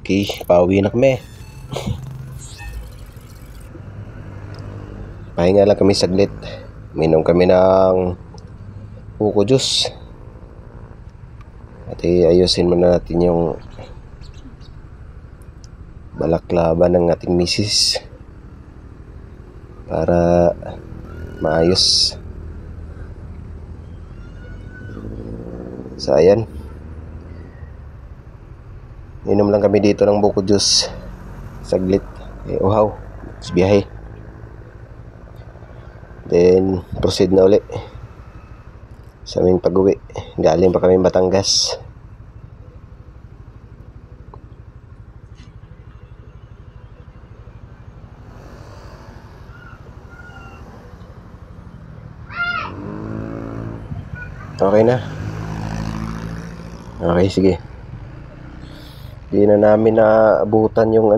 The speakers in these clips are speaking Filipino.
Okay, pauwi na kami. Pahinga lang kami saglit. Minom kami ng buko juice. At ayusin muna natin yung balaklaban ng ating misis para maayos. So ayan, minom lang kami dito ng buko juice saglit, uhaw sa biyahe, then proceed na uli sa aming pag-uwi. Galing pa kami Batangas. Okay na. Okay, sige. Di na namin naabutan yung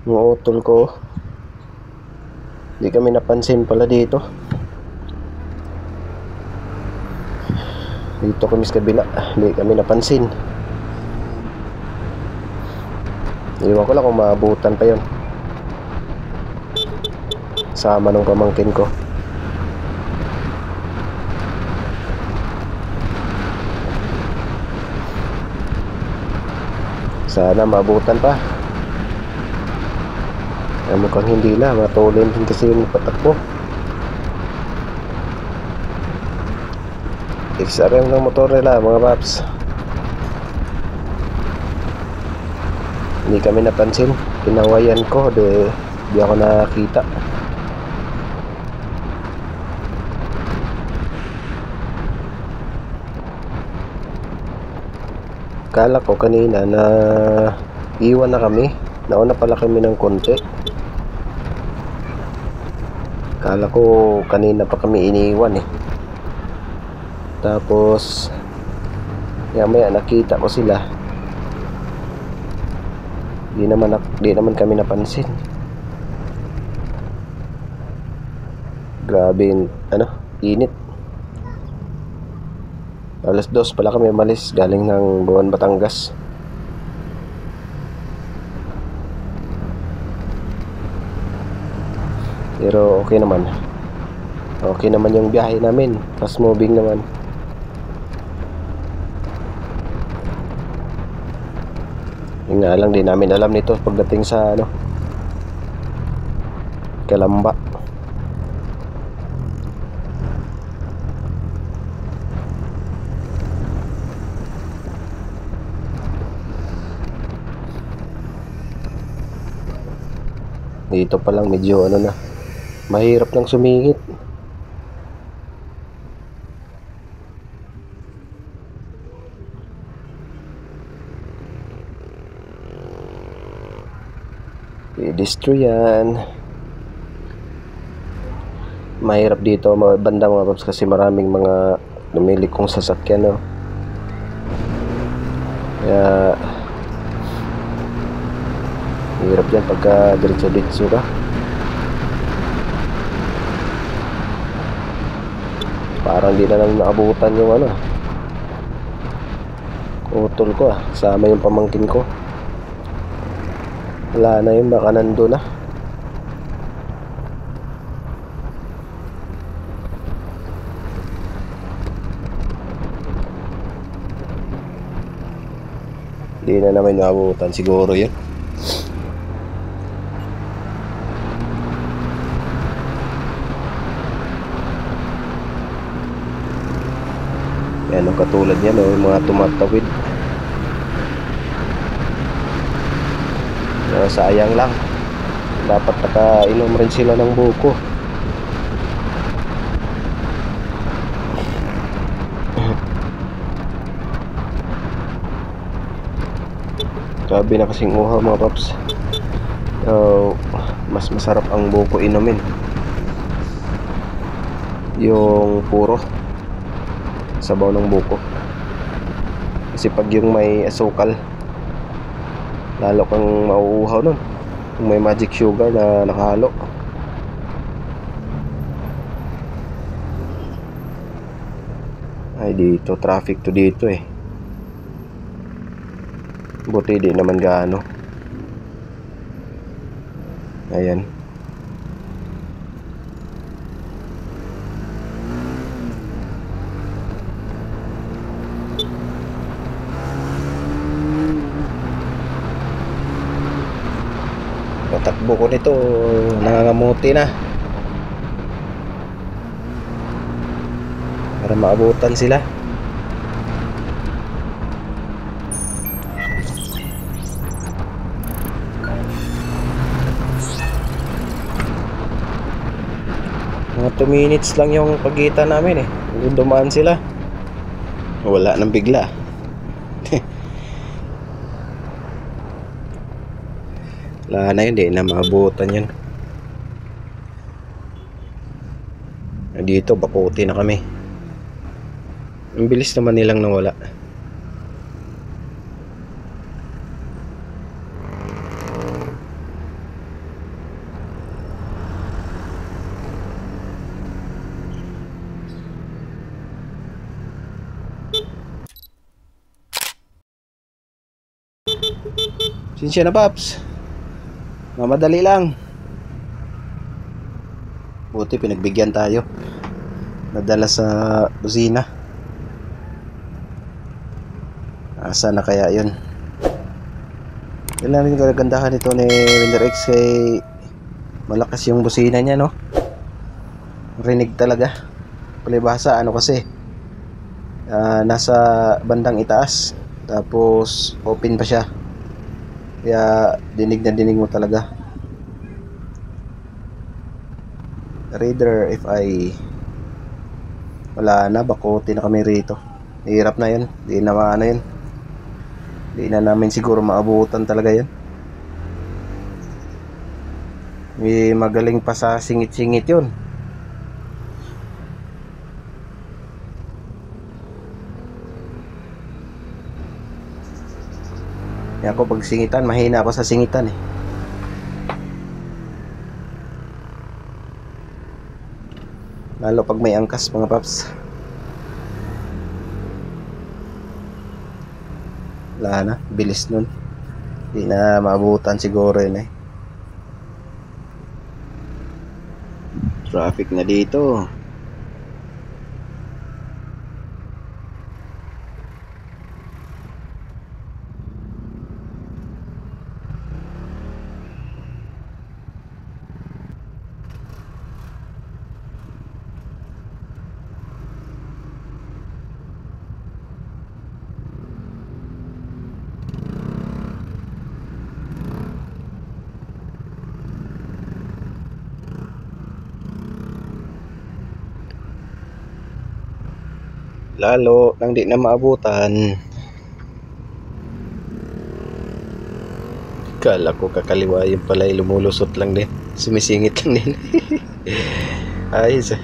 yung utol ko. Di kami napansin pala dito. Dito kami sa kabila. Di kami napansin. Iwan ko lang kung maabutan pa yun. Sama nung pamangkin ko. Sana maabutan pa. Mukhang hindi na. Matulin din kasi yung patakbo. XRM ng motor nila mga paps. Hindi kami napansin. Pinawayan ko. Di ako nakakita. Kala ko kanina na iwan na kami. Nauna pala kami ng konti. Kala ko kanina pa kami iniwan eh. Tapos maya nakita ko sila. Di naman kami napansin. Grabe yung init. Alas 2 pala kami umalis galing ng Buwan, Batangas. Pero okay naman. Okay naman yung biyahe namin. Fast moving naman. Yung nga lang, di namin alam nito pagdating sa Calamba. Dito pa lang medyo na, mahirap nang sumingit. I-destroy yan. Mahirap dito banda mga paps kasi maraming mga lumilikong sasakyan Kaya hirap yan pagka diretso-diretso ka. Parang di na lang naabutan yung utol ko sama yung pamangkin ko. Wala na yun, baka nandun na. Di na naman naabutan siguro yun. Yan ang katulad niya, yung mga tumatawid. Sayang lang. Dapat nakainom rin sila ng buko. Grabe na kasing uhaw mga paps. Mas masarap ang buko inumin. Yung puro sabaw ng buko. Kasi pag yung may asukal, lalo kang mauuhaw nun. Kung may magic sugar na nakahalo. Ay dito, traffic to dito Buti di naman gaano. Ayan. Patakbo ko nito, nangangamuti na. Para maabutan sila. Mga 2 minutes lang yung pagitan namin eh. Dumaan sila. Wala nang bigla. Wala na yun, di na maabutan yun. Dito, bakuti na kami. Ang bilis naman nilang nawala. Sinsya na, Paps. Mamadali lang. Buti pinagbigyan tayo. Nadala sa busina. Asa na kaya yun? Yan lang rin kagandahan ito ni Render X, kay malakas yung busina niya, no? Rinig talaga. Palibhasa, ano kasi, nasa bandang itaas, tapos open pa siya. Kaya dinig na dinig mo talaga. Raider FI. Wala na, bakuti na kami rito. Hirap na yun. Di na maano yun. Di na namin siguro maabutan talaga yun. May magaling pa sa singit-singit yun. Kaya ako pag singitan, mahina ako sa singitan eh. Lalo pag may angkas, mga Paps. Wala na, bilis nun. Hindi na maabutan siguro yun eh. Traffic na dito. Lalo nang di na maabutan. Kala ko kakaliwa yung pala, lumulusot lang din, sumisingit lang din. Ayos eh.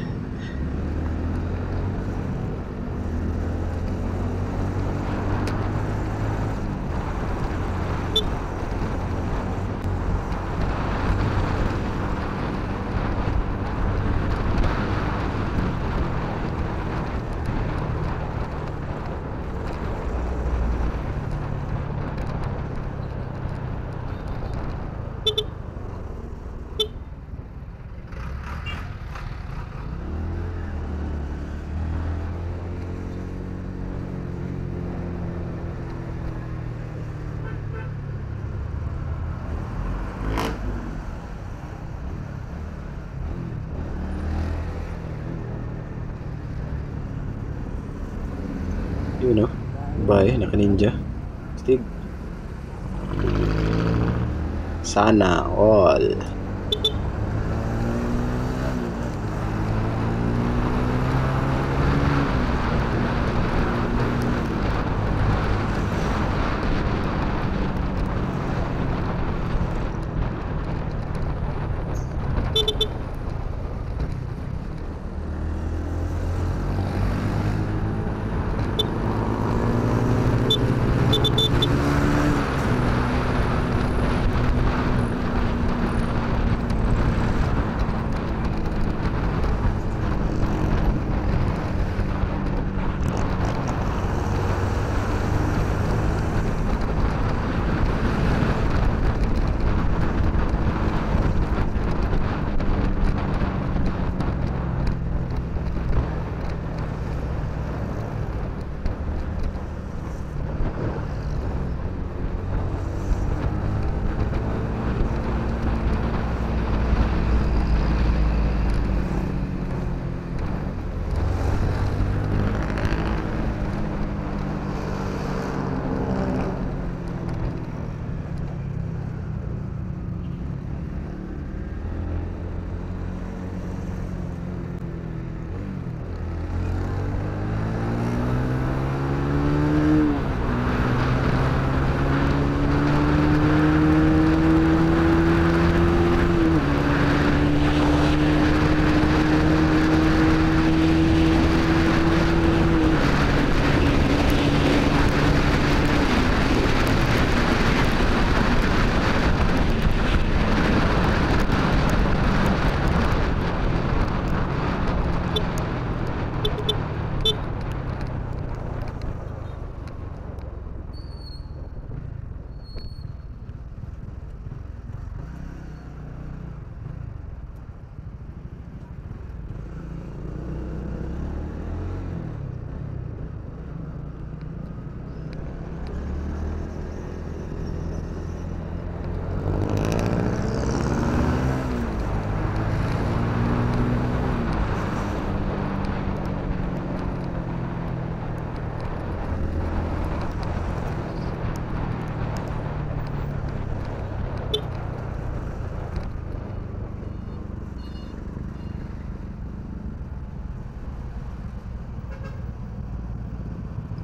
Yun o, bye, naka-ninja Stig. Sana all.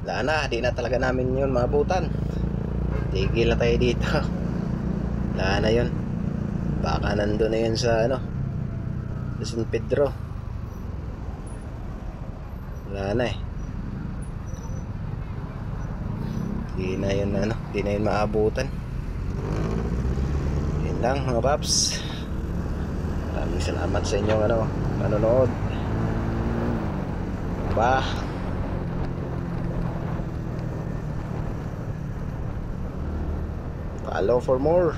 wala na, di na talaga namin yun maabutan. Tigil na tayo dito. Wala na yun. Baka nandun na yun sa ano, sa San Pedro. Wala na eh. Di na yun ano, di na yun maabutan. Yun lang mga paps. Maraming salamat sa inyong ano, panonood. Follow for more.